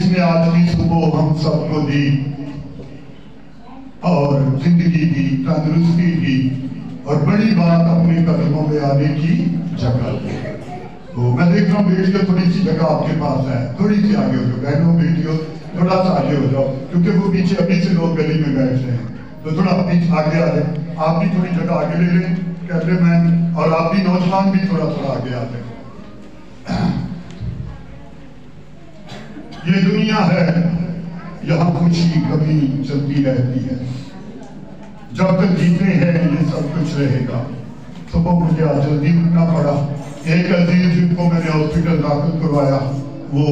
جس نے آج کی صبح ہم سب کو دی اور زندگی دی، تندرستی دی اور بڑی بات اپنے قدموں میں آنے کی جگہ دی۔ تو میں دیکھ رہا ہوں بیٹیوں تھوڑی سی جگہ آپ کے پاس ہے، تھوڑی سی آگے ہو جاؤ بہنوں بیٹیوں، تھوڑا سا آگے ہو جاؤ کیونکہ وہ پیچھے ابھی سے لوگ گلی میں بیٹھ رہے ہیں، تو تھوڑا پیچھے آگے آ جائیں، آپ بھی تھوڑی جگہ آگے لے لیں کیمرے مین، اور آپ بھی نوجوان بھی تھوڑا تھوڑا آگے آ جائیں۔ یہ دنیا ہے، یہاں خوشی کبھی چلتی رہتی ہے، جب تک جیتے ہیں یہ سب کچھ رہے گا۔ صبح مجھے آج جلدی اٹھنا پڑا، ایک عزیز جن کو میں نے ہاسپٹل داخل کروایا وہ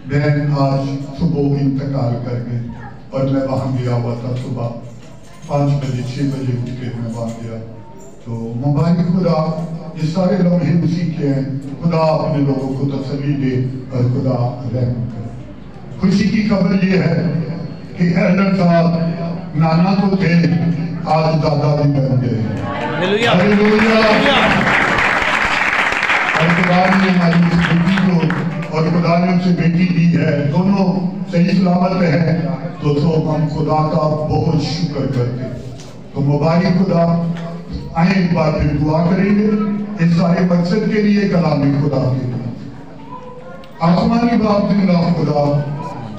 بہن آج صبح انتقال کر گئے، اور میں وہاں گیا ہوا تھا صبح 5 بجے 6 بجے اٹھ کے میں وہاں گیا۔ تو مبارک خدا، یہ سارے لمحے اسی کے ہیں، خدا اپنے لوگوں کو تسلی دے اور خدا رحم کرے۔ خوشی کی خبر یہ ہے کہ ایلڈر صاحب نانا تو تھے، آج دادا بھی بن گئے۔ ہلیلویہ۔ اور خدا نے ہماری اس بیٹی کو اور خدا نے ان سے بیٹی دی ہے، دونوں صحیح سلامت ہیں، تو ہم خدا کا بہت شکر کرتے ہیں۔ تو مبارک خدا، آئیں ایک بار پھر دعا کریں گے اس سارے مقصد کے لیے، کلام خدا کے لیے۔ آسمانی باپ زندہ خدا،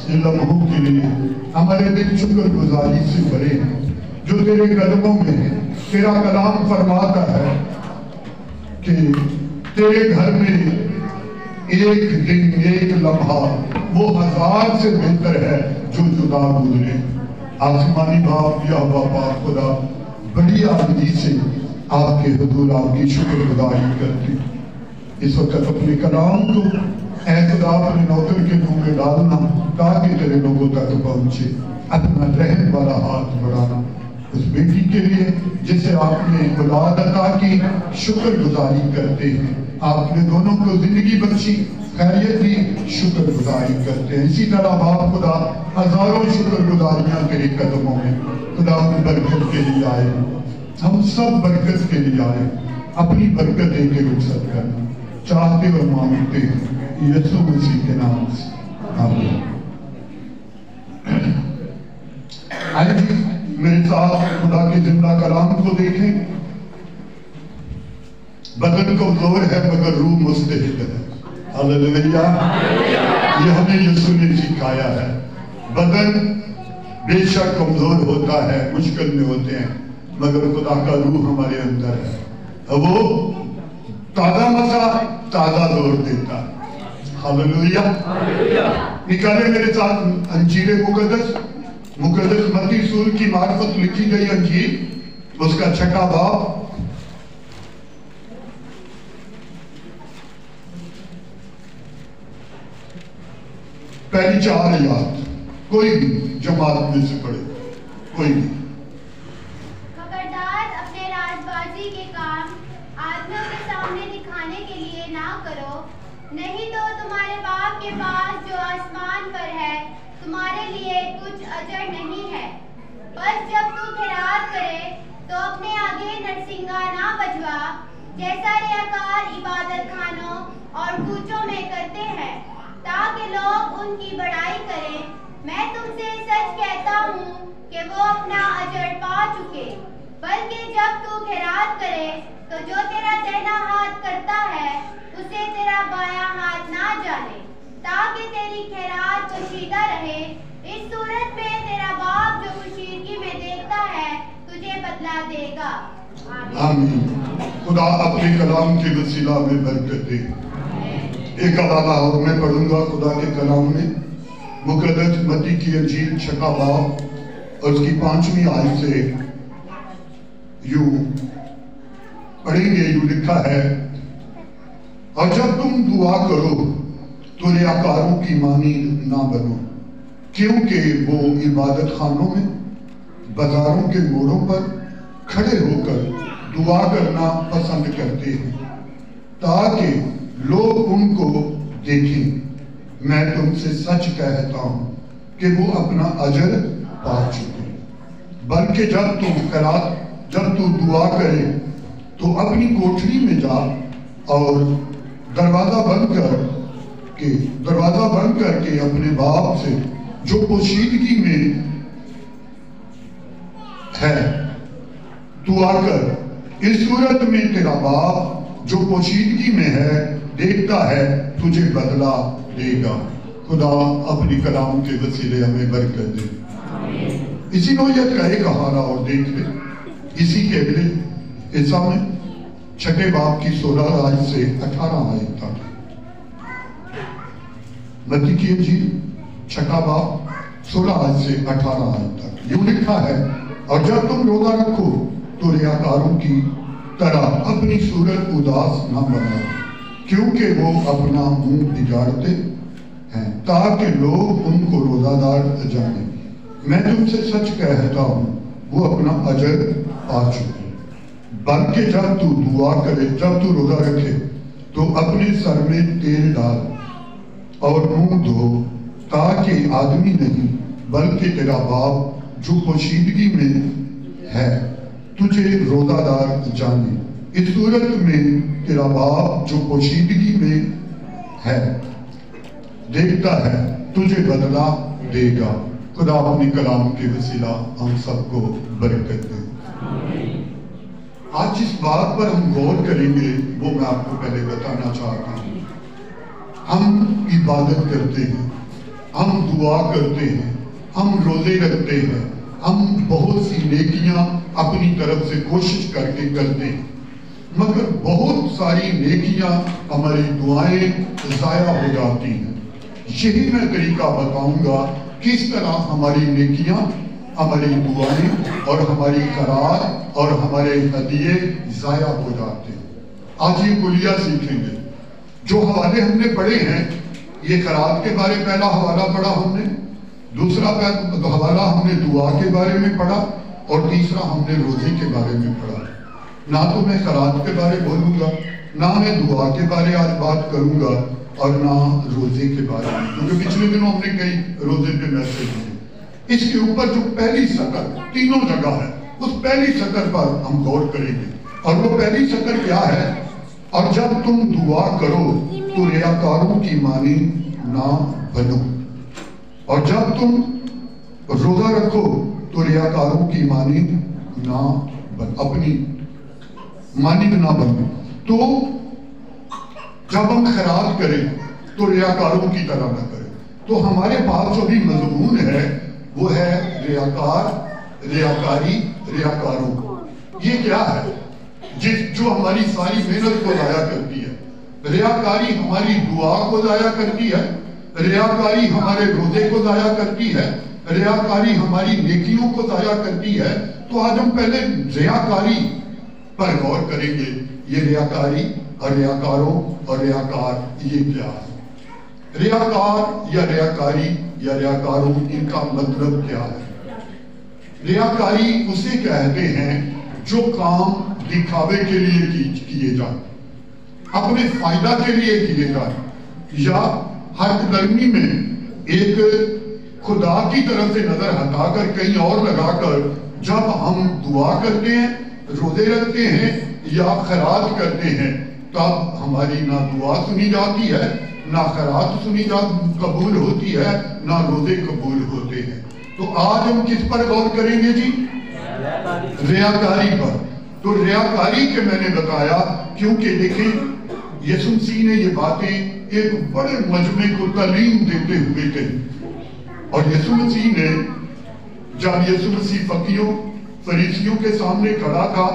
ان لمحوں کے لیے ہمارے دل شکر گزاری سے بھرے ہیں جو تیرے قدموں میں ہے۔ تیرا کلام فرماتا ہے کہ تیرے گھر میں ایک دن ایک لمحہ وہ 1000 سے بہتر ہے جو جدا گزرے۔ آسمانی باپ یا باپ خدا، بڑی عاجزی سے آپ کے حضور آپ کی شکر گزاری کرتے اس وقت اپنے کلام کو اے خدا اپنے نوکر کے منہ میں ڈالنا تاکہ تیرے لوگوں تک پہنچے۔ اپنا رحم والا ہاتھ بڑھانا اس بیٹی کے لیے جسے آپ نے اولاد عطا کی، شکر گزاری کرتے ہیں۔ آپ نے دونوں کو زندگی بخشی، خیریت دی، شکر گزاری کرتے ہیں۔ اسی طرح باپ خدا ہزاروں شکر گزاریاں تیرے قدموں میں خدا ان برکت کے لیے آئے، ہم سب برکت کے لیے آئے، اپنی برکت دے کے رخصت کرنا چاہتے اور مانگتے ہیں یسوع مسیح کے نام سے، آمین۔ آئیے میرے ساتھ خدا کے زندہ کلام کو دیکھیں۔ بدن کمزور ہے مگر روح مستحق ہے۔ ہلیلویہ۔ یہ ہمیں یسوع نے سکھایا ہے۔ بدن بے شک کمزور ہوتا ہے، مشکل میں ہوتے ہیں، مگر خدا کا روح ہمارے اندر ہے، وہ تازہ مسا تازہ زور دیتا ہے۔ ہلیلویہ۔ نکالے میرے ساتھ انجیل مقدس متی رسول کی معرفت لکھی گئی انجیل، اس کا 6واں باب، پہلی 4 آیات، کوئی بھی جماعت میں سے پڑھے، کوئی بھی۔ خبردار اپنے راز بازی کے کام آدمیوں کے سامنے دکھانے کے لیے نہ کرو، نہیں تو تمہارے باپ کے پاس جو آسمان پر ہے تمہارے لیے کچھ اجر نہیں ہے۔ بس جب تو خیرات کرے تو اپنے آگے نرسنگا نہ بجوا جیسا ریاکار عبادت خانوں اور کوچوں میں کرتے ہیں تاکہ لوگ ان کی بڑائی کریں۔ میں تم سے سچ کہتا ہوں کہ وہ اپنا اجر پا چکے۔ بلکہ جب تو خیرات کرے تو جو تیرا دہنا ہاتھ کرتا ہے اسے تیرا بایاں ہاتھ نہ جانے، تاکہ تیری خیرات پوشیدہ رہے۔ اس صورت میں تیرا باپ جو پوشیدگی میں دیکھتا ہے تجھے بدلہ دے گا۔ آمین۔ خدا اپنے کلام کے وسیلہ میں برکت دے۔ ایک حوالہ اور میں پڑھوں گا خدا کے کلام میں، مقدس متی کی انجیل 6واں باب اور اس کی 5ویں آیت سے یوں پڑھیں گے۔ یوں لکھا ہے، اور جب تم دعا کرو تو ریاکاروں کی مانند نہ بنو، کیونکہ وہ عبادت خانوں میں بازاروں کے موڑوں پر کھڑے ہو کر دعا کرنا پسند کرتے ہیں تاکہ لوگ ان کو دیکھیں۔ میں تم سے سچ کہتا ہوں کہ وہ اپنا اجر پا چکے۔ بلکہ جب تو دعا کرے تو اپنی کوٹھری میں جا اور دروازہ بند کر کہ دروازہ بند کر کے اپنے باپ سے جو پوشیدگی میں ہے تو آ کر اس صورت میں تیرا باپ جو پوشیدگی میں ہے دیکھتا ہے تجھے بدلہ دے گا۔ خدا اپنی کلام کے وسیلے ہمیں برکت دے۔ اسی نوعیت کا ایک حوالہ اور دیکھ لے اسی کے اگلے حصہ میں 6 باب کی 16 آیت سے 18 آیت تک۔ متی کی انجیل 6 باب 16 آیت سے 18 آیت تک یوں لکھا ہے، اور جب تم روزہ رکھو تو ریاکاروں کی طرح اپنی صورت اداس نہ بناؤ، کیونکہ وہ اپنا منہ بگاڑتے ہیں تاکہ لوگ ان کو روزہ دار جانیں۔ میں تم سے سچ کہتا ہوں وہ اپنا اجر پا چکے۔ بلکہ جب تو دعا کرے، جب تو روزہ رکھے تو اپنے سر میں تیل ڈال اور منہ دھو، تاکہ آدمی نہیں بلکہ تیرا باپ جو پوشیدگی میں ہے تجھے روزہ دار جانے۔ اس صورت میں تیرا باپ جو پوشیدگی میں ہے دیکھتا ہے تجھے بدلہ دے گا۔ خدا اپنی کلام کے وسیلہ ہم سب کو برکت دے۔ آج جس بات پر ہم غور کریں گے وہ میں آپ کو پہلے بتانا چاہتا ہوں۔ ہم عبادت کرتے ہیں، ہم دعا کرتے ہیں، ہم روزے رکھتے ہیں، ہم بہت سی نیکیاں اپنی طرف سے کوشش کر کے کرتے ہیں، مگر بہت ساری نیکیاں ہماری دعائیں ضائع ہو جاتی ہیں۔ یہی میں طریقہ بتاؤں گا کس طرح ہماری نیکیاں، ہماری دعائیں اور ہماری خیرات اور ہمارے ہدیے ضائع ہو جاتے ہیں۔ آج یہ کلیہ سیکھیں گے۔ جو حوالے ہم نے پڑھے ہیں، یہ خیرات کے بارے پہلا حوالہ پڑھا ہم نے، دوسرا حوالہ ہم نے دعا کے بارے میں پڑھا، اور تیسرا ہم نے روزے کے بارے میں پڑھا۔ نہ تو میں خیرات کے بارے بولوں گا، نہ میں دعا کے بارے آج بات کروں گا، اور نہ روزے کے بارے میں، کیونکہ پچھلے دنوں ہم نے کئی روزے پہ میسج دیے۔ اس کے اوپر جو پہلی سطر تینوں جگہ ہے، اس پہلی سطر پر ہم غور کریں گے، اور وہ پہلی سطر کیا ہے؟ اور جب تم دعا کرو تو ریاکاروں کی مانند نہ بنو، اور جب تم روزہ رکھو تو ریاکاروں کی مانند نہ بنو، اپنی مانند نہ بنو۔ تو جب ہم خیرات کریں تو ریاکاروں کی طرح نہ کریں۔ تو ہمارے پاس جو بھی مضمون ہے وہ ہے ریاکاری، ریاکاروں۔ یہ کیا ہے؟ جو ہماری ساری محنت کو ضائع کرتی ہے۔ ریاکاری ہماری دعا کو ضائع کرتی ہے، ریاکاری ہمارے روزے کو ضائع کرتی ہے، ریاکاری ہماری نیکیوں کو ضائع کرتی ہے۔ تو آج ہم پہلے ریاکاری پر غور کریں گے۔ یہ ریاکاری اور ریاکاروں اور ریاکار یہ کیا ہے؟ ریاکار یا ریاکاری یا ریاکاروں، ان کا مطلب کیا ہے؟ ریاکاری اسے کہتے ہیں جو کام دکھاوے کے لیے کیے جائیں، اپنے فائدہ کے لیے کیے جائیں، یا حق درمی میں ایک خدا کی طرف سے نظر ہٹا کر کہیں اور لگا کر جب ہم دعا کرتے ہیں، روزے رکھتے ہیں یا خیرات کرتے ہیں، تب ہماری نہ دعا سنی جاتی ہے، نہ خیرات قبول ہوتی ہے، نہ روزے قبول ہوتے ہیں۔ تو آج ہم کس پر غور کریں گے جی؟ ریاکاری پر۔ تو ریاکاری کے میں نے بتایا کیونکہ دیکھیں یسوع مسیح نے یہ باتیں ایک بڑے مجمع کو تعلیم دیتے ہوئے کہی، اور یسوع مسیح نے جب یسوع مسیح فقیوں فریسیوں کے سامنے کھڑا تھا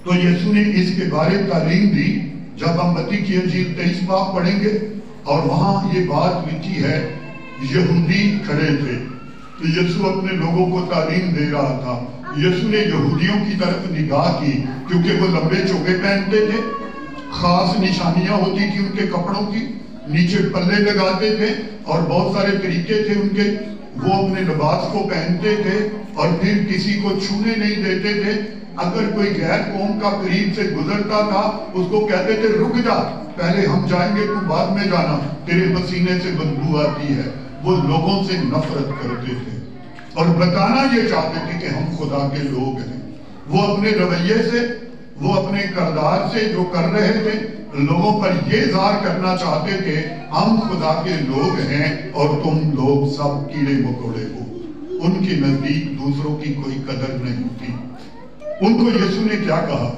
تو یسوع نے اس کے بارے تعلیم دی۔ جب ہم متی کی انجیل 23 باب پڑھیں گے اور وہاں یہ بات لکھی ہے، یہودی کھڑے تھے تو یسوع اپنے لوگوں کو تعلیم دے رہا تھا۔ یسوع نے یہودیوں کی طرف نگاہ کی کیونکہ وہ لمبے چوگے پہنتے تھے، خاص نشانیاں ہوتی تھی ان کے کپڑوں کی، نیچے پلے لگاتے تھے اور بہت سارے طریقے تھے ان کے، وہ اپنے لباس کو پہنتے تھے اور پھر کسی کو چھونے نہیں دیتے تھے۔ اگر کوئی غیر قوم کا قریب سے گزرتا تھا اس کو کہتے تھے رک جا، پہلے ہم جائیں گے تو بعد میں جانا، تیرے پسینے سے بدبو آتی ہے۔ وہ لوگوں سے نفرت کرتے تھے اور بتانا یہ چاہتے تھے کہ ہم خدا کے لوگ ہیں۔ وہ اپنے رویے سے، وہ اپنے کردار سے جو کر رہے تھے लोगों पर ये ज़ाहिर करना चाहते थे हम खुदा के लोग हैं और तुम लोग सब कीड़े मकोड़े हो। उनके नजदीक दूसरों की कोई कदर नहीं थी। उनको यीशु ने क्या कहा?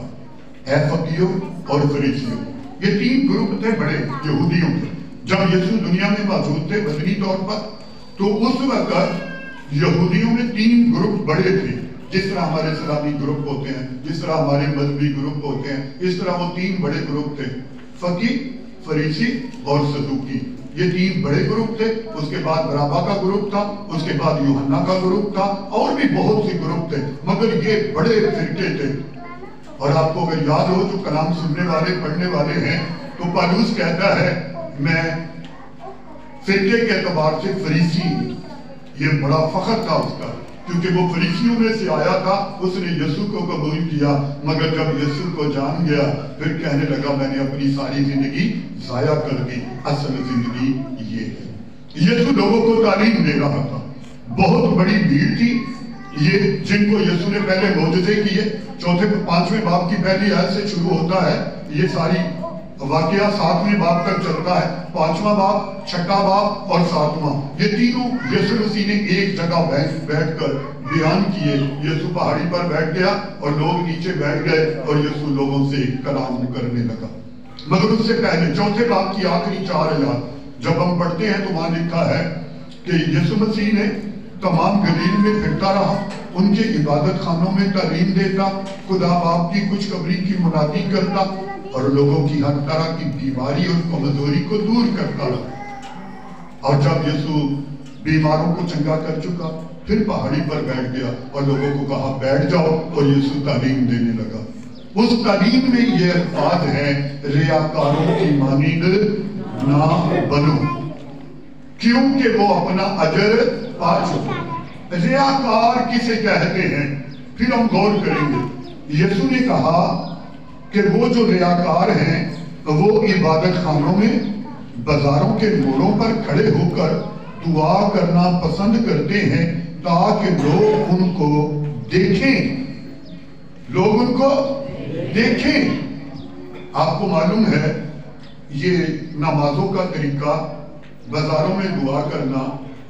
ऐ फकीरों और फरीसियों, ये तीन ग्रुप थे बड़े यहूदियों के। जब यीशु दुनिया में मौजूद थे बदनी तौर पर, तो उस वक्त यहूदियों में तीन ग्रुप बड़े थे। जिस तरह हमारे इस्लामी ग्रुप होते हैं, जिस तरह हमारे मजहबी ग्रुप होते हैं, इस तरह वो तीन बड़े ग्रुप थे, फकीर, फरीसी और सदूकी। ये तीन बड़े ग्रुप थे। उसके बाद बराबा का ग्रुप था, उसके बाद यूहन्ना का ग्रुप था, और भी बहुत से ग्रुप थे, मगर ये बड़े फिरके थे। और आपको अगर याद हो, जो कलाम सुनने वाले पढ़ने वाले हैं, तो पौलुस कहता है मैं फिरके के एतबार से फरीसी। ये बड़ा फख्र था उसका, क्योंकि वो फरीसियों में से आया था। उसने यीशु को कबूल किया, मगर जब यीशु को जान गया फिर कहने लगा मैंने अपनी सारी जिंदगी जाया कर दी, असल जिंदगी ये है। यीशु लोगों को तालीम दे रहा था। बहुत बड़ी भीड़ थी ये, जिनको यीशु ने पहले मौजूदे किए। 4-5वें बाब की पहली आयत से शुरू होता है ये सारी वाकया, 7वें बाब तक चलता है। 5वां बाब, 6वां बाब और 7वां, ये तीनों यीशु मसीह ने एक जगह बैठकर बयान किए। यीशु पहाड़ी पर बैठ गया और लोग नीचे बैठ गए और यीशु लोगों से कलाम करने लगा। मगर उससे पहले 4थे बाब की आखिरी 4 आयत जब हम पढ़ते हैं तो वहां लिखा है कि यीशु मसीह ने तमाम गलील में फिरता रहा, उनके इबादत खानों में तालीम देता, खुदा बाप की खुशखबरी की मुनादी करता और लोगों की हर तरह की बीमारी और कमजोरी को दूर करता रहा। और जब यीशु बीमारों को चंगा कर चुका, फिर पहाड़ी पर बैठ गया और लोगों को कहा बैठ जाओ, और यीशु तालीम देने लगा। उस तालीम में ये अल्फाज है, रियाकारों की मानिंद ना बनो, क्योंकि वो अपना अजर पा चुके। रियाकार किसे कहते हैं, फिर हम गौर करेंगे। यीशु ने कहा कि वो जो रियाकार हैं वो इबादत खानों में, बाजारों के मोड़ों पर खड़े होकर दुआ करना पसंद करते हैं ताकि लोग उनको देखें, लोग उनको देखें। आपको मालूम है ये नमाजों का तरीका, बाजारों में दुआ करना,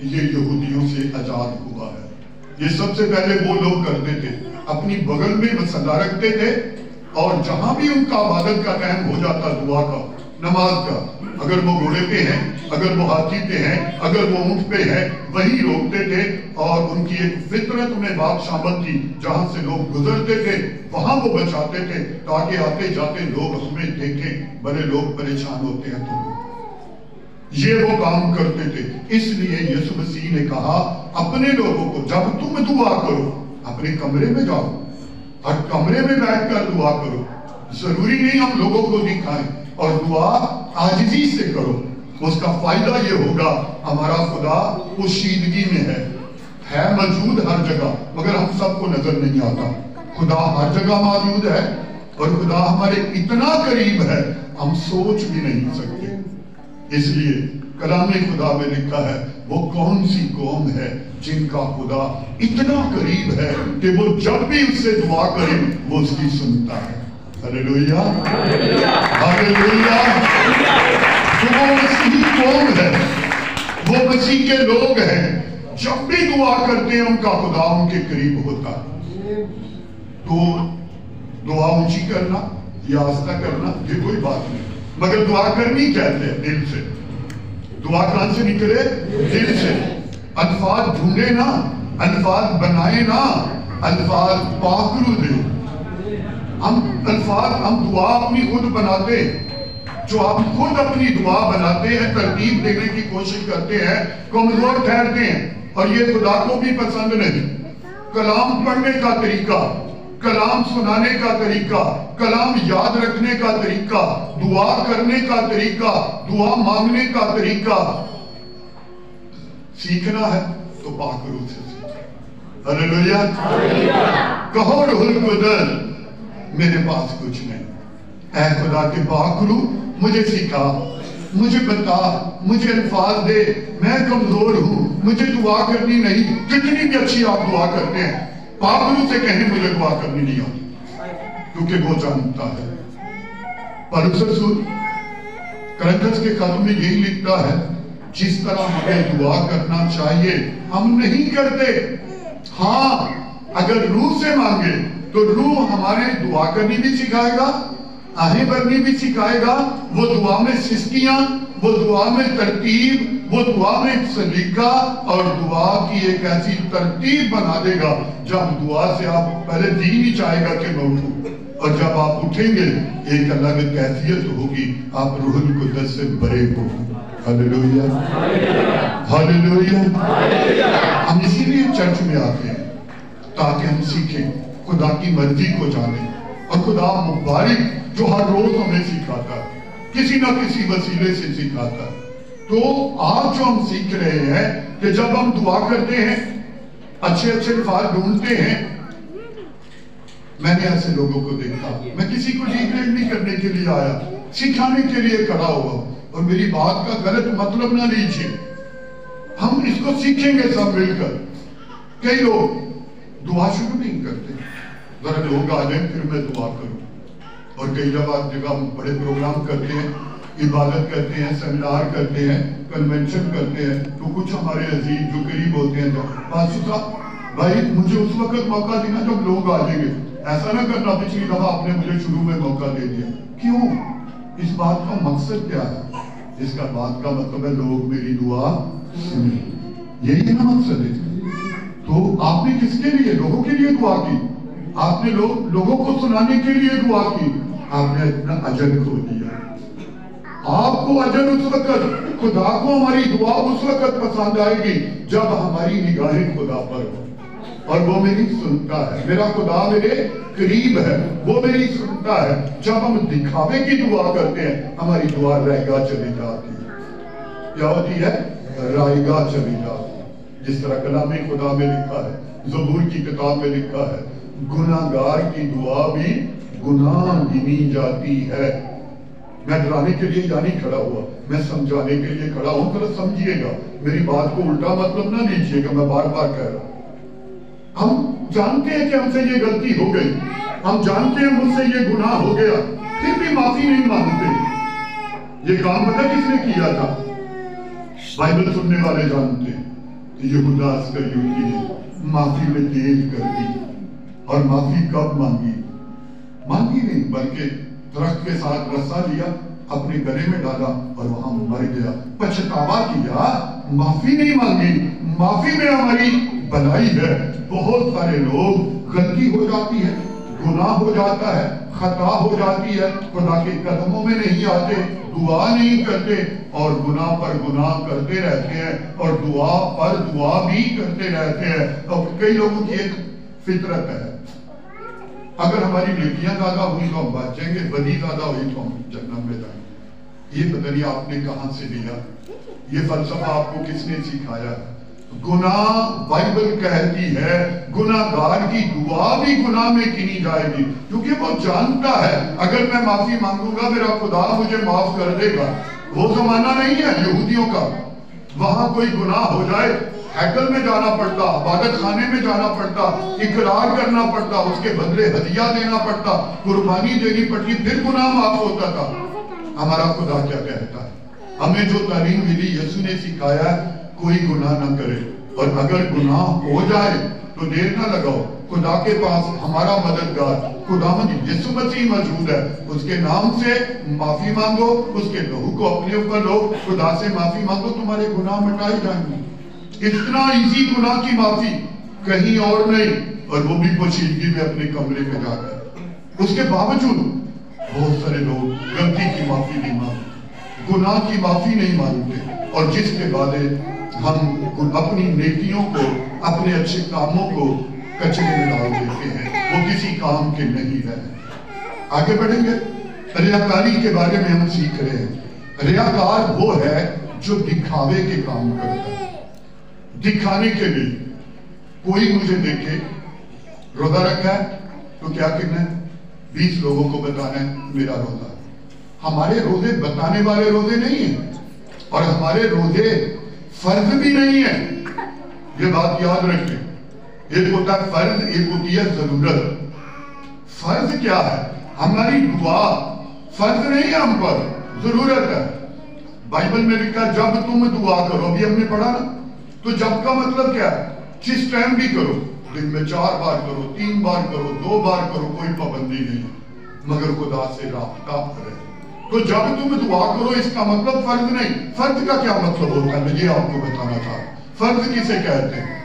ये यहूदियों से आजाद हुआ है। ये सबसे पहले वो लोग करते थे, अपनी बगल में मसल्ला रखते थे और जहां भी उनका इबादत का टाइम हो जाता, दुआ का, नमाज का, अगर वो घोड़े पे हैं, अगर वो हाथी पे हैं, अगर वो ऊंट पे हैं, वहीं रोकते थे। और उनकी एक फितरत में बात शामिल थी, जहां से लोग गुजरते थे वहां वो बचाते थे ताकि आते जाते लोग हमें देखें, बड़े लोग परेशान होते हैं तो ये वो काम करते थे। इसलिए यीशु मसीह ने कहा अपने लोगों को जब तुम दुआ करो अपने कमरे में जाओ और कमरे में बैठकर दुआ करो। जरूरी नहीं हम लोगों को दिखाएं, और दुआ आजिज़ी से करो। उसका फायदा ये होगा हमारा खुदा पोशीदगी में है मौजूद हर जगह, मगर हम सबको नजर नहीं आता। खुदा हर जगह मौजूद है और खुदा हमारे इतना करीब है हम सोच भी नहीं सकते। इसलिए कलाम खुदा में लिखा है वो कौन सी कौम है जिनका खुदा इतना करीब है कि वो जब भी उससे दुआ करे वो उसकी सुनता है। Hallelujah, hallelujah. तो वो मसीही कौम है, वो मसीह के लोग हैं, जब भी दुआ करते हैं उनका खुदा उनके करीब होता है। तो दुआ ऊंची करना या आस्था करना ये कोई बात नहीं, मगर दुआ करनी कहते हैं दिल से। दुआ कहां से निकले? दिल से। अल्फाज ढूंढे ना, अल्फाज बनाए ना, अल्फाज पाकरू दे। हम दुआ अपनी खुद बनाते, जो आप खुद अपनी दुआ बनाते हैं, तरतीब देने की कोशिश करते हैं, कमजोर ठहरते हैं और ये खुदा को भी पसंद नहीं। कलाम पढ़ने का तरीका, कलाम सुनाने का तरीका, कलाम याद रखने का तरीका, दुआ करने का तरीका, दुआ मांगने का तरीका सीखना है तो पाक रूह से सीखो। हालेलुया। कहो रूहुल कुद्दस मेरे पास कुछ नहीं, ऐ खुदा के पाक रूह मुझे सिखा, मुझे बता, मुझे अल्फाज दे, मैं कमजोर हूं, मुझे दुआ करनी नहीं। कितनी भी अच्छी आप दुआ करते हैं, पाक रूह से कहें मुझे दुआ करनी नहीं आती, क्योंकि वो जानता है। पौलुस रसूल करंथस के खत में यही लिखता है, जिस तरह हमें दुआ करना चाहिए हम नहीं करते। हाँ, अगर रूह से मांगे तो रूह हमारे दुआ करनी भी सिखाएगा, आहें भरनी भी सिखाएगा। वो दुआ में सिस्कियां, वो दुआ में तरतीब, वो दुआ में सलीका और दुआ की एक ऐसी तरतीब बना देगा जब दुआ से आप पहले जी नहीं चाहेगा कि मैं उठूं, और जब आप उठेंगे एक अलग कैफियत होगी, आप रूहुल कुद्दस से भरे होंगे। Hallelujah, hallelujah. हम इसीलिए चर्च में आते हैं ताकि हम सीखें, खुदा की मर्जी को जानें, और खुदा मुबारक जो हर रोज हमें सिखाता है, किसी ना किसी वसीले से सिखाता है। तो आज जो हम सीख रहे हैं कि जब हम दुआ करते हैं, अच्छे अच्छे अल्फाज ढूंढते हैं। मैंने ऐसे लोगों को देखा, मैं किसी को डिग्रेड नहीं करने के लिए आया, सिखाने के लिए खड़ा हुआ, और मेरी बात का गलत मतलब ना लीजिए, हम इसको सीखेंगे सब मिलकर। कई लोग दुआ शुरू नहीं करते, जरा लोग आ जाए फिर मैं दुआ करूं। और कई जगह हम बड़े प्रोग्राम करते हैं, इबादत करते हैं, सेमिनार करते हैं, कन्वेंशन करते हैं, तो कुछ हमारे अजीज जो करीब होते हैं, पास्टर साहब भाई मुझे उस वक्त मौका देना जब लोग आ जाएंगे, ऐसा ना करना पिछली दफा आपने मुझे शुरू में मौका दे दिया। क्यों? इस बात का मकसद क्या है? इसका बात का मतलब है लोग मेरी दुआ सुने, यही है ना मकसद है। तो आपने किसके लिए? लोगों के लिए दुआ की, आपने लोगों को सुनाने के लिए दुआ की, आपने अपना अजर खो दिया। आपको अजर उस वक्त, खुदा को हमारी दुआ उस वक्त पसंद आएगी जब हमारी निगाहें खुदा पर हो, और वो मेरी सुनता है। मेरा खुदा मेरे करीब है, वो मेरी सुनता है। जब हम दिखावे की दुआ करते हैं, हमारी दुआ रहेगा चली जाती है। क्या होती है? रहेगा चली जाती है। जिस तरह कलाम खुदा में लिखा है, ज़बूर की किताब में लिखा है, गुनाहगार की दुआ भी गुनाह गिनी जाती है। मैं डराने के लिए या नहीं खड़ा हुआ, मैं समझाने के लिए खड़ा हूं। थोड़ा समझिएगा, मेरी बात को उल्टा मतलब ना लीजिएगा, मैं बार बार कह रहा हूं। हम जानते हैं कि हमसे ये गलती हो गई, हम जानते हैं मुझसे ये गुनाह हो गया, फिर भी माफी नहीं मांगते। ये काम पता किसने किया था? बाइबल सुनने वाले जानते हैं। यहूदा अस्करियोती ने माफी में देर कर दी, और माफी कब मांगी? मांगी नहीं, बल्कि दरख्त के साथ रस्सा लिया, अपने गले में डाला और वहां मर गया। पछतावा किया, माफी नहीं मांगी। माफी में हमारी भलाई है। बहुत सारे लोग, गलती हो जाती है, गुनाह हो जाता है, खता हो जाती है, खुदा के कदमों में नहीं आते, दुआ नहीं करते, और गुनाह पर गुनाह करते रहते हैं, और दुआ पर दुआ भी करते रहते हैं। तो कई लोगों की एक फितरत है, अगर हमारी नेकियां ज्यादा हुई तो हम बचेंगे, बदी ज्यादा हुई तो हम जन्नत में जाएंगे। ये पता नहीं आपने कहां से लिया, ये फलसफा आपको किसने सिखाया? गुनाह, बाइबल कहती है गुनाहगार की दुआ भी गुनाह में गिनी जाएगी, क्योंकि वो जानता है अगर मैं माफी मांगूंगा मेरा खुदा मुझे माफ कर देगा। वो जमाना नहीं है यहूदियों का, वहां कोई गुनाह हो जाए हैकल में जाना पड़ता, इबादत खाने में जाना पड़ता, इकरार करना पड़ता, उसके बदले हदिया देना पड़ता, कुर्बानी देनी पड़ती, फिर गुनाह माफ होता था। हमारा खुदा क्या कहता है? हमें जो तालीम मिली, यीशु ने सिखाया, कोई गुनाह ना करे, और अगर गुनाह हो जाए तो देर ना लगाओ, खुदा के पास हमारा मददगार खुदावंद यीशु मसीह मौजूद है, उसके नाम से माफी मांगो, उसके लहू को अपने ऊपर लो, खुदा से माफी मांगो, तुम्हारे गुनाह मिटाए जाएंगे। इतना इजी गुनाह की माफी कहीं और नहीं, और वो भी पोशीदगी में अपने कमरे में जाकर। उसके बावजूद बहुत सारे लोग गलती की माफी नहीं मांगते, गुनाह की माफी नहीं मांगते, और जिसके बाद हम अपनी नेकियों को, अपने अच्छे कामों को कचरे में डाल देते हैं, वो किसी काम के नहीं रहे। आगे बढ़ेंगे, रियाकारी के बारे में हम सीख रहे हैं। रियाकार वो है जो दिखावे के काम करता है, दिखाने के लिए। कोई मुझे देखे रोजा रखा है तो क्या कहना है? 20 लोगों को बताना है मेरा रोजा। हमारे रोजे बताने वाले रोजे नहीं है, और हमारे रोजे फर्ज भी नहीं है। ये बात याद रखें, एक होता है फर्ज, एक होती है जरूरत। फर्ज क्या है? हमारी दुआ फर्ज नहीं है हम पर, जरूरत है। बाइबल में लिखा है जब तुम दुआ करो, अभी हमने पढ़ा ना, तो जब का मतलब क्या है? जिस टाइम भी करो, दिन में 4 बार करो, 3 बार करो, 2 बार करो, कोई पाबंदी नहीं, मगर खुदा से राब्ता करें। तो जब तुम दुआ करो, इसका मतलब फर्ज नहीं। फर्ज का क्या मतलब होता है, मैं ये आपको बताना चाहता हूं। फर्ज किसे कहते हैं?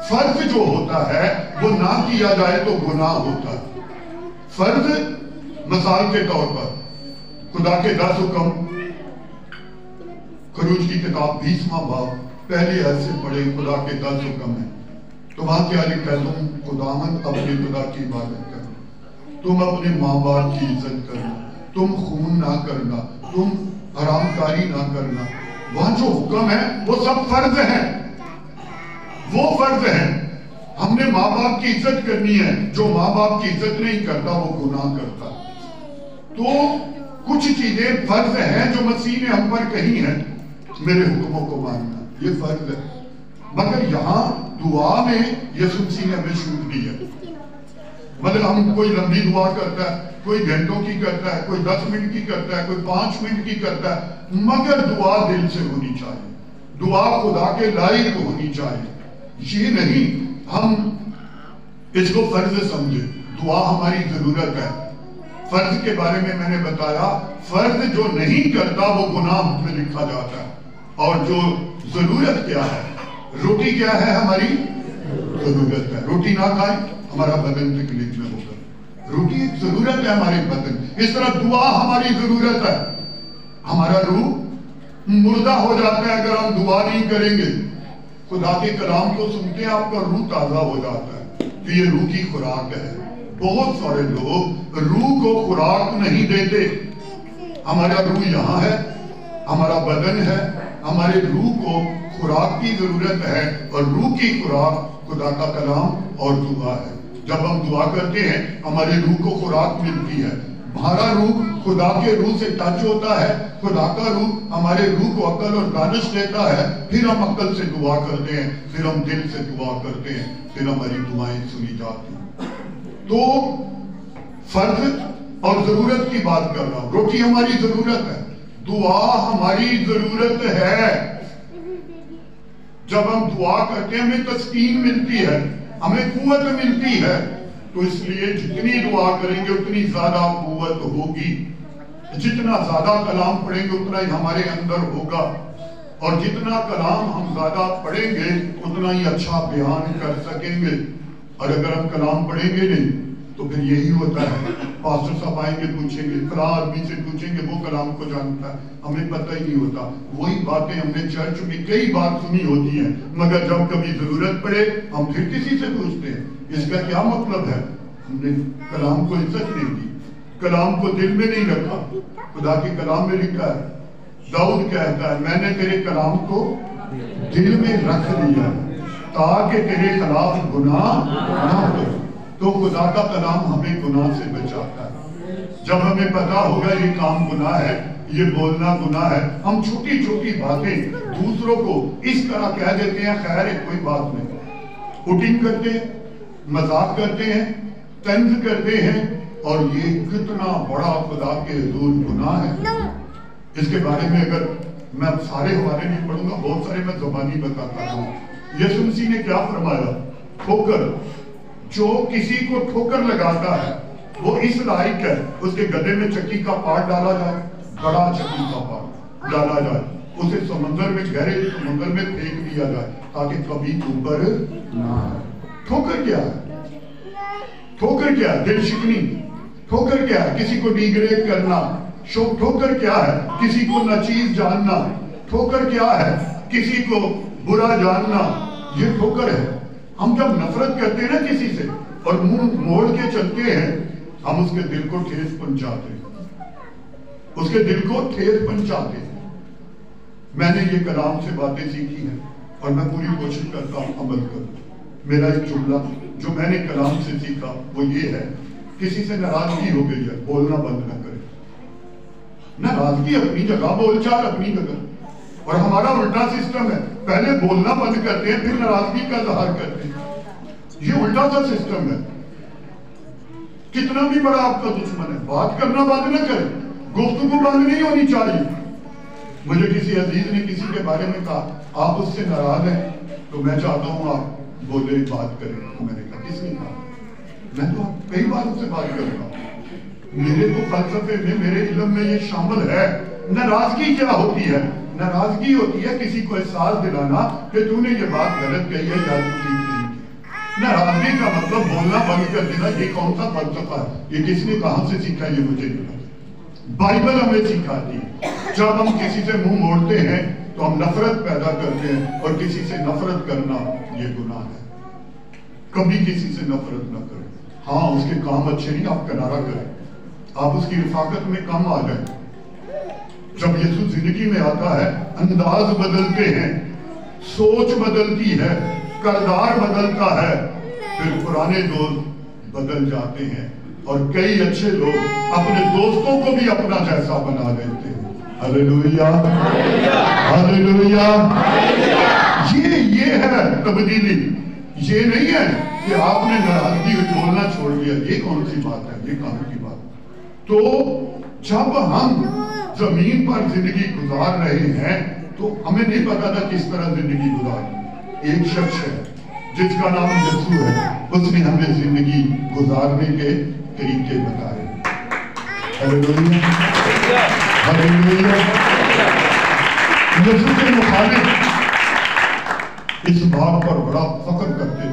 फर्ज जो होता है वो ना किया जाए तो गुनाह होता है। फर्ज मिसाल के तौर पर खुदा के 10 हुक्म, खरूज की किताब 20वां बाब पहले आयत से पढ़े, खुदा के 10 हुक्म है। तो वहां क्या लिखा है? तुम खुदावंद अपने खुदा की इबादत करना, तुम अपने माँ बाप की इज्जत करना, तुम खून ना करना, तुम हरामकारी ना करना। वहां जो हुक्म है वो सब फर्ज है, वो फर्ज है। हमने माँ बाप की इज्जत करनी है, जो माँ बाप की इज्जत नहीं करता वो गुनाह करता। तो कुछ चीजें फर्ज हैं जो मसीह ने हम पर कही हैं, मेरे हुक्मों को मानना, ये फर्ज है। मगर यहाँ दुआ में यीशु मसीह ने हमें छूट दी है। मतलब हम कोई लंबी दुआ करता है, कोई घंटों की करता है, कोई 10 मिनट की करता है, कोई 5 मिनट की करता है, मगर दुआ दिल से होनी चाहिए, दुआ खुदा के लायक होनी चाहिए। ये नहीं हम इसको फर्ज समझे। दुआ हमारी जरूरत है। फर्ज के बारे में मैंने बताया, फर्ज जो नहीं करता वो गुनाह में लिखा जाता है। और जो जरूरत क्या है, रोटी क्या है? हमारी जरूरत है। रोटी ना खाए हमारा बदन तकलीफ में होगा। रोटी एक जरूरत है हमारे बदन। इस तरह दुआ हमारी जरूरत है। हमारा रूह मुर्दा हो जाता है अगर हम दुआ नहीं करेंगे। खुदा के कलाम को सुनते हैं आपका रूह ताजा हो जाता है, तो ये रूह की खुराक है। बहुत सारे लोग रूह को खुराक नहीं देते। हमारा रूह यहाँ है, हमारा बदन है, हमारे रूह को खुराक की जरूरत है, और रूह की खुराक खुदा का कलाम और दुआ है। जब हम दुआ करते हैं हमारे रूह को खुराक मिलती है। हमारा रूह खुदा के रूह से टच होता है, खुदा का रूह हमारे रूह को अक्ल और दानिश देता है, फिर हम अक्ल से दुआ करते हैं, फिर हम दिल से दुआ करते हैं, फिर हमारी दुआएं सुनी जाती हैं। तो फर्ज और जरूरत की बात कर रहा हूं। रोटी हमारी जरूरत है, दुआ हमारी जरूरत है। जब हम दुआ करते हैं हमें तस्कीन मिलती है, हमें कुव्वत मिलती है। तो इसलिए जितनी दुआ करेंगे उतनी ज्यादा कुव्वत होगी, जितना ज्यादा कलाम पढ़ेंगे उतना ही हमारे अंदर होगा, और जितना कलाम हम ज्यादा पढ़ेंगे उतना ही अच्छा बयान कर सकेंगे। और अगर हम कलाम पढ़ेंगे नहीं तो फिर यही होता है, पास्टर साहब आएंगे पूछेंगे, फला आदमी से पूछेंगे, वो कलाम को जानता है, हमें पता ही नहीं होता। वही बातें हमने चर्च में कई बार सुनी होती हैं, मगर जब कभी जरूरत पड़े हम फिर किसी से पूछते हैं। इसका क्या मतलब है? हमने कलाम को इज्जत नहीं दी, कलाम को दिल में नहीं रखा। खुदा के कलाम में लिखा है, दाऊद कहता है मैंने तेरे कलाम को दिल में रख लिया ताकि तेरे खिलाफ गुनाह ना हो। तो खुदा का कलाम हमें गुनाह से बचाता है। जब हमें पता होगा ये काम गुनाह है, ये बोलना गुनाह है, हम छोटी छोटी बातें दूसरों को इस तरह कह देते हैं, खैर है कोई बात नहीं, पुटिंग करते हैं, मजाक करते हैं, तंज करते हैं, और ये कितना बड़ा खुदा के हुजूर गुनाह है। इसके बारे में अगर मैं अब सारे हवाले नहीं पढ़ूंगा, बहुत सारे मैं ज़बानी बताता हूँ। यीशु मसीह ने क्या फरमाया? ठोकर, जो किसी को ठोकर लगाता है वो इस लायक है उसके गले में चक्की का पार्ट डाला जाए, बड़ा चक्की का पार्ट डाला जाए, उसे समंदर में, गहरे समंदर में फेंक दिया जाए ताकि कभी ऊपर ना आए। ठोकर क्या है? ठोकर क्या है? दिल शिकनी। ठोकर क्या है? किसी को डिग्रेड करना। ठोकर क्या है? किसी को नाचीज जानना। ठोकर क्या है? किसी को बुरा जानना। ये ठोकर है। हम जब नफरत करते हैं ना किसी से और मुंह मोड़ के चलते हैं, हम उसके दिल को ठेस पहुंचाते हैं, उसके दिल को ठेस पहुंचाते हैं। मैंने ये कलाम से बातें सीखी हैं और मैं पूरी कोशिश करता हूं अमल करूं। मेरा एक जुमला जो मैंने कलाम से सीखा वो ये है, किसी से नाराजगी हो गई है, बोलना बंद ना करें। नाराजगी अपनी जगह, बोलचाल अपनी जगह, और हमारा उल्टा सिस्टम है, पहले बोलना बंद करते हैं फिर नाराजगी का इजहार करते हैं। ये उल्टा सा सिस्टम है। कितना भी बड़ा आपका दुश्मन है, बात करना बंद ना करें, गुफ्तगू बंद नहीं होनी चाहिए। मुझे किसी अजीज ने किसी के बारे में कहा आप उससे नाराज हैं तो मैं चाहता हूँ आप बोले बात करें। तो मैंने कहा किसने कहा? मैं तो कई बार उससे बात करूंगा। मेरे तो फलसफे में, मेरे इल्म में ये शामिल है। नाराजगी क्या होती है? नाराजगी होती है किसी को एहसास दिलाना कि तूने ये बात गलत कही है या तू ठीक नहीं की। नाराजगी का मतलब बोलना बंद कर देना। ये कौन सा फलसफा है? ये किसने कहां से सीखा? ये मुझे नहीं पता। बाइबल हमें सिखाती है जब हम किसी से मुंह मोड़ते हैं तो हम नफरत पैदा करते हैं, और किसी से नफरत करना ये गुनाह है। कभी किसी से नफरत न करें। हाँ, उसके काम अच्छे नहीं, आप किनारा करें, आप उसकी रिफाकत में कम आ जाए। जब यीशु जिंदगी में आता है अंदाज बदलते हैं, सोच बदलती है, किरदार बदलता है, फिर पुराने दोस्त बदल जाते हैं और कई अच्छे लोग अपने दोस्तों को भी अपना जैसा बना लेते हैं। Hallelujah, hallelujah. ये है तब्दीली। ये नहीं है कि आपने नाराजगी बोलना छोड़ दिया। ये कौन सी बात है? ये कहां की बात? तो जब हम जमीन पर जिंदगी गुजार रहे हैं तो हमें नहीं पता था किस तरह जिंदगी गुजारनी। एक शख्स है जिसका नाम यीशु है, उसने हमें जिंदगी गुजारने के तरीके बताए। Hallelujah, hallelujah. यीशु के मुखालिफ इस बात पर बड़ा फख्र करते थे,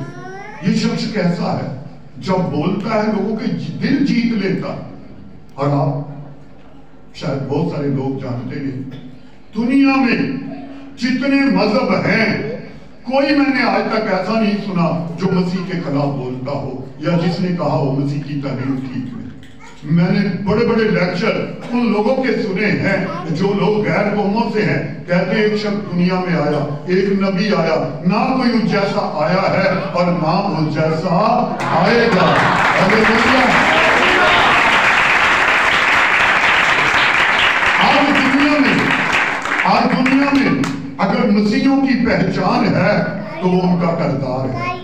ये शख्स कैसा है जब बोलता है लोगों के दिल जीत लेता। और आप शायद बहुत सारे लोग जानते नहीं, दुनिया में जितने मजहब हैं कोई मैंने आज तक ऐसा नहीं सुना जो मसीह के खिलाफ बोलता हो या जिसने कहा हो मसीह की तालीम ठीक है। मैंने बड़े बड़े लेक्चर उन लोगों के सुने हैं जो लोग गैर कौमों से हैं, कहते हैं एक शख्स दुनिया में आया, एक नबी आया, ना कोई उस जैसा आया है और ना उस जैसा आएगा। आज दुनिया में अगर मसीहियों की पहचान है तो वो उनका किरदार है।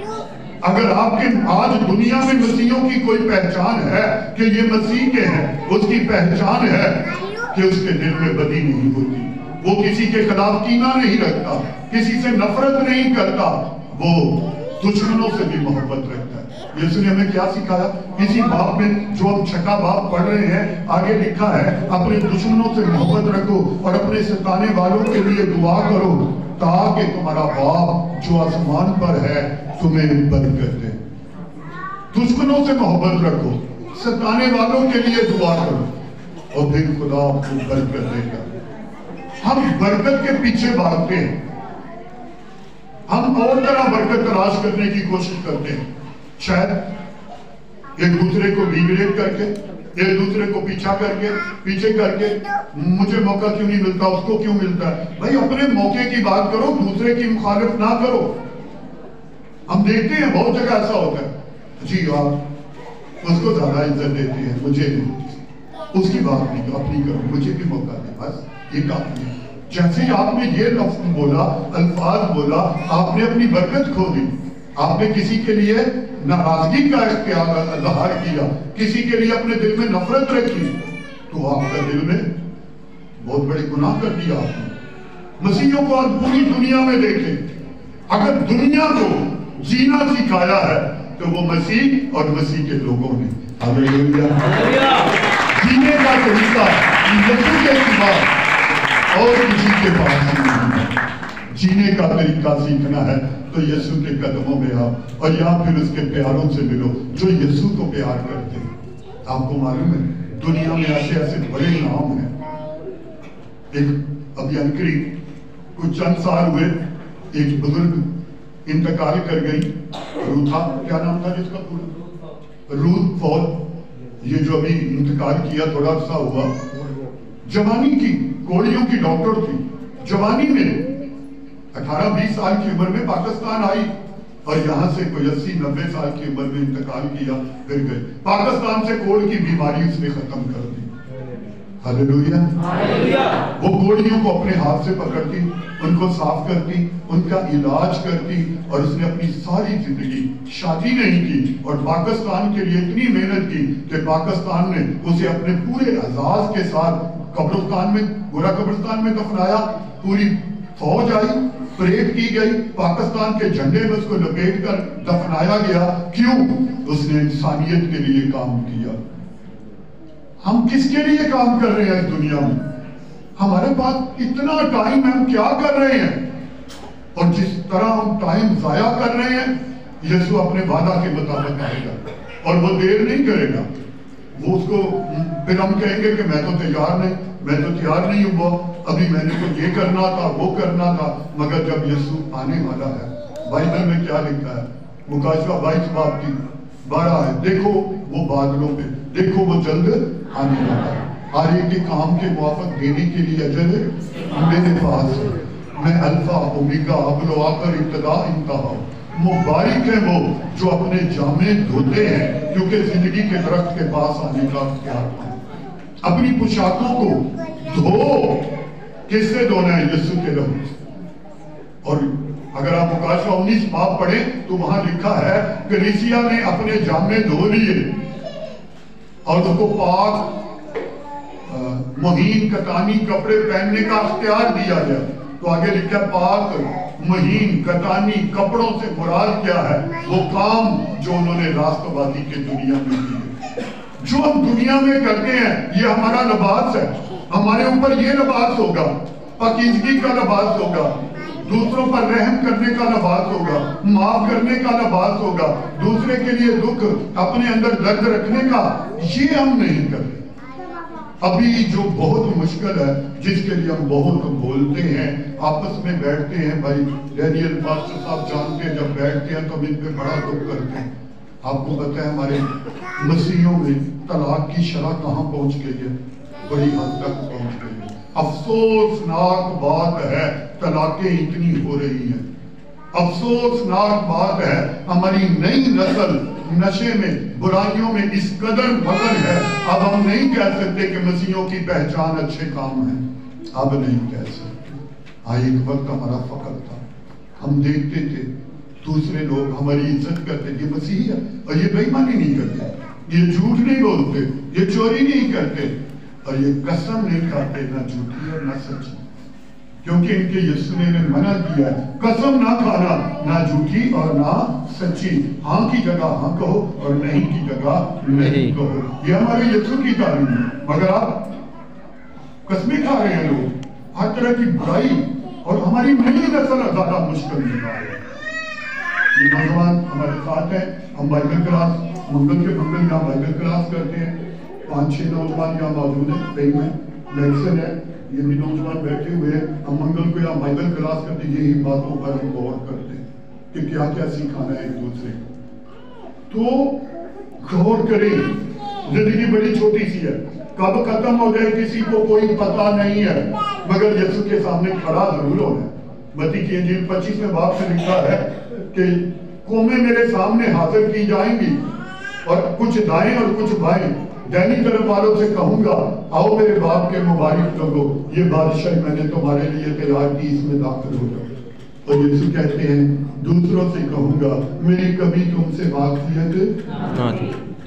अगर आपके आज दुनिया में मसीहियों की कोई पहचान है कि ये मसीह के हैं, उसकी पहचान है कि उसके दिल में बदी नहीं होती, वो किसी के खिलाफ कीना नहीं रखता, किसी से नफरत नहीं करता, वो दुश्मनों से भी मोहब्बत रखता है। यीशु ने हमें क्या सिखाया? इसी बाप में जो हम छठा बाप पढ़ रहे हैं आगे लिखा है, अपने दुश्मनों से मोहब्बत रखो और अपने सताने वालों के लिए दुआ करो ताकि तुम्हारा बाप जो आसमान पर है तुम्हें बरकत दे। दुश्मनों से मोहब्बत रखो, सताने वालों के लिए दुआ करो और फिर खुदा आपको बरकत देगा। हम बरकत के पीछे भागते हैं, हम और तरह बरकत तलाश करने की कोशिश करते हैं। शायद एक दूसरे को डिग्रेड करके, एक दूसरे को पीछे करके मुझे मौका क्यों नहीं मिलता, उसको क्यों मिलता है। भाई अपने मौके की बात करो, दूसरे की मुखालिफ ना करो। हम देखते हैं बहुत जगह ऐसा होता है, जी आप उसको ज्यादा इज्जत देते हैं, मुझे नहीं, उसकी बात नहीं अपनी करो, मुझे भी मौका दे, बस ये काफी है। जैसे ही आपने ये लफ्ज बोला, अल्फाज बोला, आपने अपनी बरकत खो दी। आपने किसी के लिए नाराजगी का इज़हार किया, किसी के लिए अपने दिल में नफरत रखी, तो आपका दिल में बहुत बड़े गुनाह कर दिया आपने। मसीहियों को आज पूरी दुनिया में देखें, अगर दुनिया को जीना सिखाया है तो वो मसीह और मसीह के लोगों ने। हालेलुया। जीने का तरीका यीशु के सिवा और किसी के पास नहीं है। जीने का तरीका सीखना है तो यीशु के कदमों में आओ और या फिर उसके प्यारों से मिलो जो यीशु को प्यार करते हैं। आपको मालूम है दुनिया में ऐसे ऐसे बड़े नाम हैं। एक अभियंत्री कुछ चंद साल हुए, एक बुजुर्ग इंतकाल कर गई, रूथा, क्या नाम था जिसका पूरा, रूथ फॉल। ये जो अभी इंतकाल किया थोड़ा सा हुआ, जवानी की कोड़ियों की डॉक्टर थी, जवानी में 18-20 साल की उम्र में पाकिस्तान आई और यहाँ से कोई 80-90 साल की उम्र में इंतकाल किया, फिर गई। पाकिस्तान से कोड़ की बीमारी उसने खत्म कर दी। हालेलुया। वो गोलियों को अपने हाथ से पकड़ती, उनको साफ करती, उनका इलाज करती, और उसने अपनी सारी जिंदगी शादी नहीं की और पाकिस्तान के लिए इतनी मेहनत की कि पाकिस्तान ने उसे अपने पूरे एजाज के साथ कब्रिस्तान में, गोरा कब्रिस्तान में दफनाया। पूरी फौज आई, परेड की गई, पाकिस्तान के झंडे में उसको लपेट कर दफनाया गया। क्यों? उसने इंसानियत के लिए काम किया। हम किसके लिए काम कर रहे हैं इस दुनिया में? हमारे पास इतना टाइम है, हम क्या कर रहे हैं? और जिस तरह हम टाइम जाया कर रहे हैं, यीशु अपने वादा के मुताबिक आएगा और वो देर नहीं करेगा। वो उसको फिर हम कहेंगे कि मैं तो तैयार नहीं, मैं तो तैयार नहीं हुआ, अभी मैंने तो ये करना था, वो करना था। मगर जब यीशु आने वाला है, बाइबल में क्या लिखा है? मुकाशवा 22 बाब की 12 है, देखो वो बादलों पे, देखो वो जल्द आने वाला है, हर एक के काम के मुआफिक देने के लिए अजर मेरे पास है। मैं अल्फा ओमेगा, अव्वल आखिर, इब्तिदा इंतहा। मुबारक है वो जो अपने जामे धोते हैं, क्योंकि जिंदगी के दरख्त के पास आने का प्यार है। अपनी पोशाकों को धो, किससे धोना है? यीशु के लहू। और अगर आप मुकाशवा 19 बाब पढ़े तो वहां लिखा है कलीसिया ने अपने जामे धो लिए और उसको पाक महीन कतानी कपड़े पहनने का इख्तियार दिया गया। तो आगे लिखा है पाक महीन कतानी कपड़ों से मुराद क्या है? वो काम जो उन्होंने राष्ट्रवादी के दुनिया में किए। जो हम दुनिया में करते हैं ये हमारा लिबास है। हमारे ऊपर ये लिबास होगा, पाकीज़गी का लिबास होगा, दूसरों पर रहम करने का लिबास होगा, माफ करने का लिबास होगा, दूसरे के लिए दुख, अपने अंदर दर्द रखने का। ये हम नहीं करते। अभी जो बहुत मुश्किल है, जिसके लिए हम बहुत बोलते हैं, आपस में बैठते हैं, भाई डैनियल पास्टर साहब जानते हैं, जब बैठते हैं तो हम इन पे बड़ा दुख करते हैं। आपको पता है हमारे मसीहों में तलाक की शरह कहाँ पहुंच गई है? बड़ी हद तक पहुंच गई है। अफसोसनाक बात है, तलाकें इतनी हो रही हैं। अफसोसनाक बात है, हमारी नई नस्ल नशे में, बुराइयों में इस कदर मगन है। अब हम नहीं कह सकते कि मसीहों की पहचान अच्छे काम है, अब नहीं कह सकते। हाँ, एक वक्त हमारा फख्र था, हम देखते थे दूसरे लोग हमारी इज्जत करते, ये मसीही है और ये बेईमानी नहीं करते, ये झूठ नहीं बोलते, ये चोरी नहीं करते और ये कसम नहीं खाते, ना झूठी और ना सच्ची, क्योंकि इनके यीशु ने मना किया है, कसम ना खाना, ना झूठी और ना सच्ची। हाँ की जगह हाँ कहो और नहीं की जगह नहीं कहो। ये हमारे यीशु की तालीम है। मगर आप कसमें खा रहे हैं लोग, हर तरह की बुराई, और हमारी नई नस्ल ज्यादा मुश्किल में आ रही है। ये नौजवान हमारे साथ है, हम बाइबल क्लास मंगल के मंगल यहाँ बाइबल क्लास करते हैं। 5-6 नौजवान यहाँ मौजूद है, कई में लेक्चर है, ये भी नौजवान बैठे हुए हैं। हम मंगल को यहाँ बाइबल क्लास करते, यही बातों पर हम गौर करते हैं कि क्या क्या सिखाना है एक दूसरे को। तो गौर करें, जिंदगी बड़ी छोटी सी है, कब खत्म हो जाए किसी को कोई पता नहीं है, मगर यीशु के सामने खड़ा जरूर होना है। मत्ती की इंजील 25वें बाब से लिखा है कि कौमें मेरे सामने हाजिर की जाएंगी और कुछ दाएं और कुछ बाएं। दैनी तरफ वालों से कहूंगा, आओ मेरे बाप के मुबारक लोगो, ये बादशाही मैंने तुम्हारे लिए तैयार की, इसमें दाखिल हो जाओ। और यीशु कहते हैं, दूसरों से कहूंगा, मेरी कभी तुमसे वाकफियत,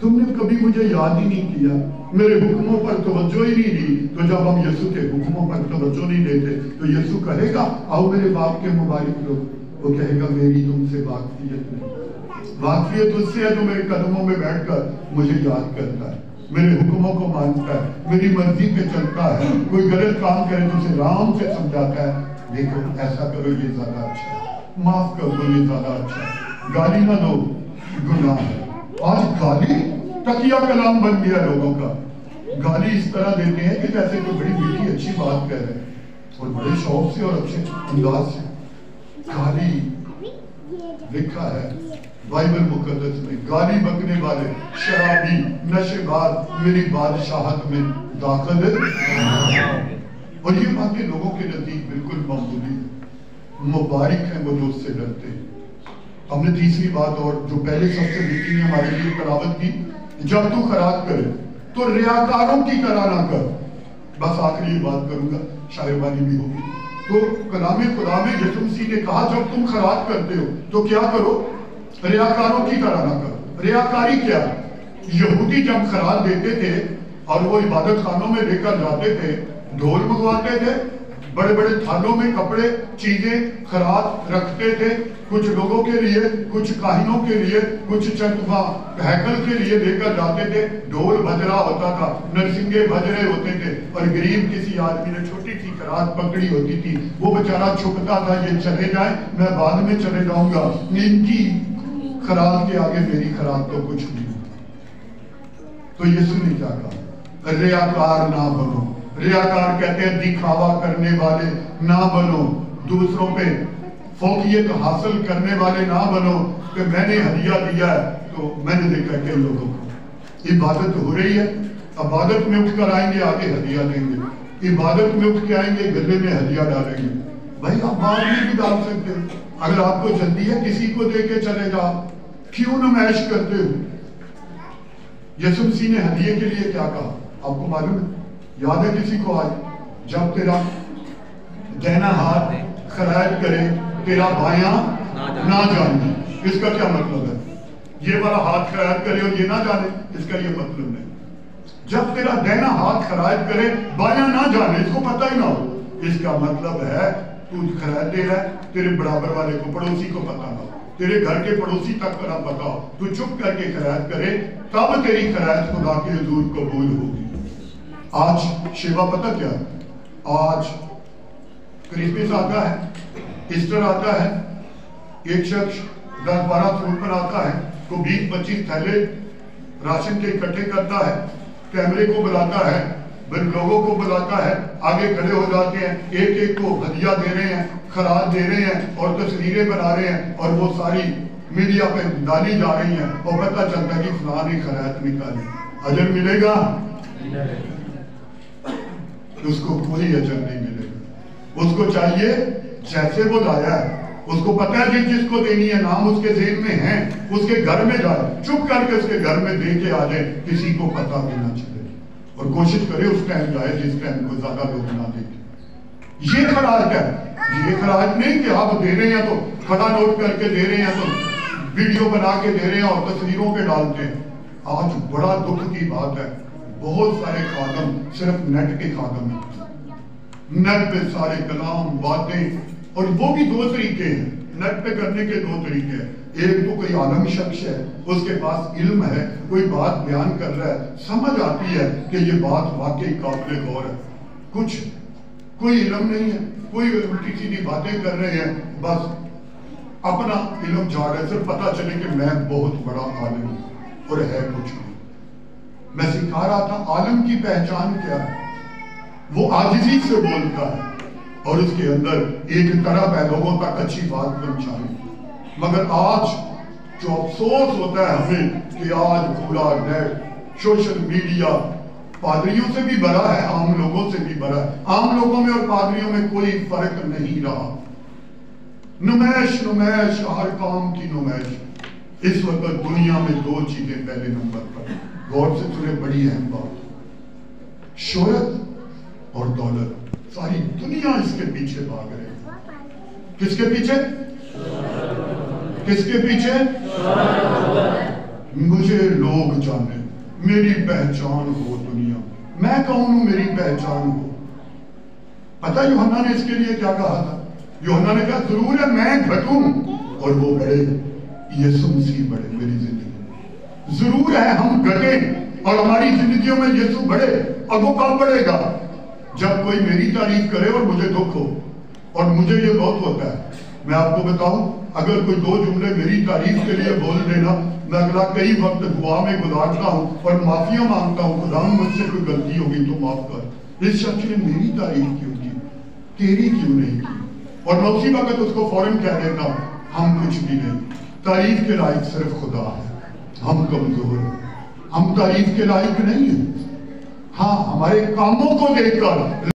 तुमने कभी मुझे याद ही नहीं किया, मेरे हुक्मों पर तवज्जो ही नहीं दी। तो जब हम यीशु के हुक्मों पर तवज्जो नहीं देते तो यीशु कहेगा, आओ मेरे बाप के मुबारक लोग। वो कहेगा, मेरी तुमसे वाकफियत नहीं। वाकफियत उससे है जो मेरे कदमों में बैठकर मुझे याद करता है, मेरे हुक्मों को मानता है, मेरी मर्जी पे चलता है। कोई गलत काम करे तो उसे आराम से समझाता है, देखो ऐसा करो ये ज्यादा अच्छा है, माफ कर दो ये ज्यादा अच्छा है, गाली ना दो गुनाह है। आज गाली तकिया कलाम बन गया लोगों का। गाली इस तरह देते हैं कि जैसे कोई बड़ी मीठी अच्छी बात कह रहे हैं और बड़े शौक से और अच्छे अंदाज से। गाली लिखा है बाइबल मुकद्दस में, गाली बकने वाले शराबी नशेबाज मेरी बादशाहत में दाखिल है। और ये बातें लोगों के नजदीक बिल्कुल मामूली है। मुबारक है वो जो उससे डरते हैं। हमने तीसरी बात और जो पहले सबसे मीठी ने हमारे लिए तलावत की, जब तू खैरात करे तो रियाकारों की तरह ना कर। बस आखिरी बात करूंगा, शायरबानी भी होगी। तो कलाम खुदा में यीशु मसीह ने कहा जब तुम खैरात करते हो तो क्या करो, रियाकारों की तरह ना करो। रियाकारी क्या? यहूदी जब खैरात देते थे और वो इबादत खानों में लेकर जाते थे, ढोल मंगवाते थे, बड़े बड़े थालों में कपड़े चीजें खैरात रखते थे, कुछ लोगों के लिए, कुछ काहिनों के लिए, कुछ चंदवा हैकल के लिए लेकर जाते थे। ढोल बजरा होता था, नरसिंगे बजरे होते थे, और गरीब किसी आदमी ने छोटी सी खैरात पकड़ी होती थी, वो बेचारा छुपता था, ये चले जाए मैं बाद में चले जाऊंगा, इनकी खैरात के आगे मेरी खैरात तो कुछ नहीं। तो यीशु ने क्या कहा? रियाकार ना बनो। रियाकार कहते हैं दिखावा करने वाले ना बनो, दूसरों पे फौकियत हासिल करने वाले ना बनो कि मैंने हदिया दिया है। तो मैंने देखा कि लोगों को इबादत हो रही है, इबादत में उठकर आएंगे, आगे हदिया देंगे, इबादत में उठ के आएंगे, गले में हदिया डालेंगे। भाई आप बाद में भी डाल सकते हो, अगर आपको जल्दी है किसी को दे के चले जाओ, क्यों नुमाइश करते हो? यीशु मसीह ने हदिये के लिए क्या कहा आपको मालूम है? याद है किसी को? आज जब तेरा दाहिना हाथ खैरात करे तेरा बायां ना जाने, इसका क्या मतलब है? ये वाला हाथ खैरात करे और ये ना जाने, इसका ये मतलब नहीं। जब तेरा दाहिना हाथ खैरात करे बायां ना जाने, इसको पता ही ना हो, इसका मतलब है तू खैरात दे रहा है, तेरे बराबर वाले को, पड़ोसी को पता ना हो, तेरे घर के पड़ोसी तक ना पता हो, तू चुप करके खैरात करे, तब तेरी खैरात खुदा के हुजूर कबूल होगी। आज सेवा पता क्या? आज क्रिसमस आता है, ईस्टर आता है, एक शख्स 10-12 फ्रूट बनाता है, को 20-25 थैले राशन के इकट्ठे करता है, कैमरे को बुलाता है, लोगों को बुलाता है, आगे खड़े हो जाते हैं, एक एक को हदिया दे रहे हैं, खैरात दे रहे हैं और तस्वीरें बना रहे हैं, और वो सारी मीडिया पे डाली जा रही हैं, और पता चलता है कि फलां ने खैरात निकाली। अजर मिलेगा? उसको कोई अजर नहीं मिलेगा। उसको चाहिए जैसे वो लाया है, उसको पता है जिसको देनी है, नाम उसके जेब में है, उसके घर में जाए, चुप करके उसके घर में दे के आ जाए, किसी को पता भी ना चले, और कोशिश करे उस टाइम जाए जिस टाइम को ज्यादा लोग ना देखे। ये खैरात है, ये खैरात नहीं कि आप दे रहे हैं तो खड़ा नोट करके दे रहे हैं, तो वीडियो बना के दे रहे हैं और तस्वीरों पे डालते हैं। आज बड़ा दुख की बात है, बहुत सारे खादम सिर्फ नेट के खादम हैं, नेट पे सारे कलाम बातें, और वो भी दो तरीके हैं, नेट पे करने के दो तरीके हैं। एक तो कोई आलम शख्स है, उसके पास इल्म है, कोई बात बयान कर रहा है, समझ आती है कि ये बात वाकई काबिल गौर है, कुछ कोई इल्म नहीं है, कोई उल्टी सीधी बातें कर रहे हैं, बस अपना इल्म झाड़ है, सिर्फ पता चले कि मैं बहुत बड़ा आलिम हूं, और है कुछ नहीं। मैं सिखा रहा था आलिम की पहचान क्या है, वो आजिज़ी से बोलता है और उसके अंदर एक तरफ है लोगों तक अच्छी बात पहुंचाने। मगर आज जो अफसोस होता है हमें कि आज पूरा नेट सोशल मीडिया पादरियों से भी बड़ा है, आम लोगों से भी बड़ा है। आम लोगों में और पादरियों में कोई फर्क नहीं रहा। नुमाइश नुमाइश, हर काम की नुमाइश। इस वक्त दुनिया में दो चीजें पहले नंबर पर, गौर से सुने, बड़ी अहम बात, शोहरत और दौलत। सारी दुनिया इसके पीछे भाग रही है। किसके पीछे? किसके पीछे? मुझे लोग जाने, मेरी पहचान हो दुनिया, मैं कौन हूं, मेरी पहचान हो। पता यूहन्ना ने इसके लिए क्या कहा था? यूहन्ना ने कहा जरूर है मैं घटूं और वो बढ़े, यीशु मसीह बढ़े मेरी जिंदगी। जरूर है हम घटे और हमारी जिंदगियों में यीशु बढ़े, और वो कब बढ़ेगा? जब कोई मेरी तारीफ करे और मुझे दुख हो, और मुझे ये बहुत होता है। मैं आपको बताऊं, अगर कोई दो जुमले मेरी तारीफ के लिए बोल देना, मैं अगला कई वक्त दुआ में गुजारता हूं और माफिया मांगता हूं, खुदा मुझसे कोई गलती होगी तो माफ कर। इस शख्स ने मेरी तारीफ क्यों की, तेरी क्यों नहीं की? और मैं उसी वक्त उसको फौरन कह देता हूं हम कुछ भी नहीं, तारीफ के लायक सिर्फ खुदा है, हम कमजोर हैं, हम तारीफ के लायक नहीं है। हाँ, हमारे कामों को देखकर